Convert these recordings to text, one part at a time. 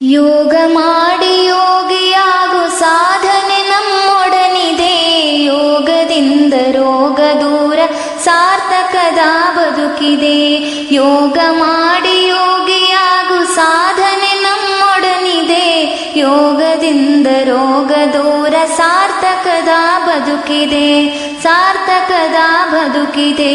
ಯೋಗ ಮಾಡಿ ಯೋಗಿಯಾಗು ಸಾಧನೆ ನಮ್ಮೊಡನಿದೆ. ಯೋಗದಿಂದ ರೋಗ ದೂರ ಸಾರ್ಥಕದ ಬದುಕಿದೆ. ಯೋಗ ಮಾಡಿ ಯೋಗಿಯಾಗು ಸಾಧನೆ ನಮ್ಮೊಡನಿದೆ. ಯೋಗದಿಂದ ರೋಗ ದೂರ ಸಾರ್ಥಕದ ಬದುಕಿದೆ. ಸಾರ್ಥಕದ ಬದುಕಿದೆ.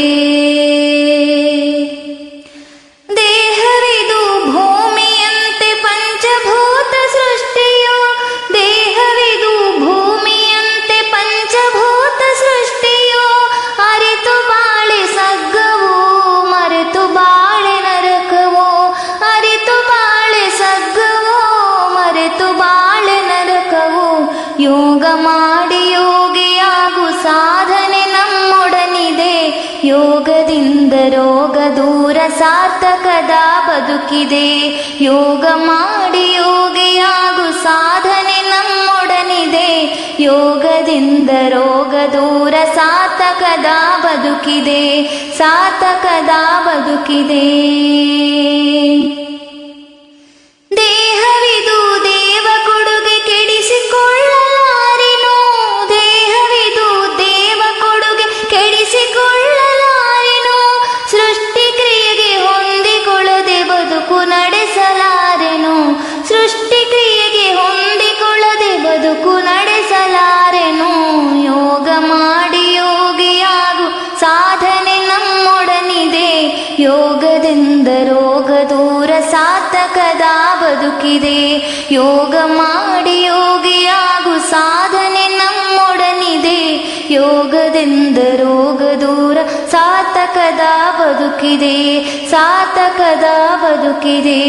ದೇಹವಿದು ಭೂಮಿಯಂತೆ ಪಂಚಭೂತ ಸೃಷ್ಟಿಯೋ. ದೇಹವಿದು ಭೂಮಿಯಂತೆ ಪಂಚಭೂತ ಸೃಷ್ಟಿಯೋ. ಅರಿತು ಬಾಳೆ ಸಗ್ಗವೋ ಮರೆತು ಬಾಳೆ ನರಕವೋ. ಅರಿತು ಬಾಳೆ ಸಗ್ಗವೋ ಮರೆತು ಬಾಳೆ ನರಕವೋ. ಯೋಗ ಮಾಡಿ ಯೋಗಿಯಾಗು ಸಾಧನೆ ನಮ್ಮೊಡನಿದೆ. ಯೋಗದಿಂದ ರೋಗ ದೂರ ಸಾರ್ಥಕದ ಬದುಕಿದೆ. ಯೋಗ ಮಾಡಿ ಯೋಗಿಯಾಗು ಸಾಧನೆ ನಮ್ಮೊಡನಿದೆ. ಯೋಗದಿಂದ ರೋಗ ದೂರ ಸಾರ್ಥಕದ ಬದುಕಿದೆ. ಸಾರ್ಥಕದ ಬದುಕಿದೆ. ದೇಹವಿದು ದೇವ ಕೊಡುಗೆ ಕೆಡಿಸಿಕೊಳ್ಳಲಾರೆನು. ದೇಹವಿದು ದೇವ ಕೊಡುಗೆ ಕೆಡಿಸಿಕೊಳ್ಳಲಾರೆನು. ಸೃಷ್ಟಿ ಕ್ರಿಯೆಗೆ ಹೊಂದಿಕೊಳ್ಳದೆ ಬದುಕು ನಡೆಸಲಾರೆನು. ಸೃಷ್ಟಿ ಕ್ರಿಯೆಗೆ ಹೊಂದಿಕೊಳ್ಳದೆ ಬದುಕು ನಡೆಸಲಾರೆನು. ಯೋಗ ಮಾಡಿ ಯೋಗಿಯಾಗು ಸಾಧನೆ ನಮ್ಮೊಡನಿದೆ. ಯೋಗದಿಂದ ರೋಗ ದೂರ ಸಾರ್ಥಕದ ಬದುಕಿದೆ. ಯೋಗ ಮಾಡಿ ಯೋಗಿಯಾಗು ಸಾಧನೆ ನಮ್ಮೊಡನಿದೆ. ಯೋಗದಿಂದ ರೋಗ ದೂರ ಸಾರ್ಥಕದ ಬದುಕಿದೆ. ಸಾರ್ಥಕದ ಬದುಕಿದೆ.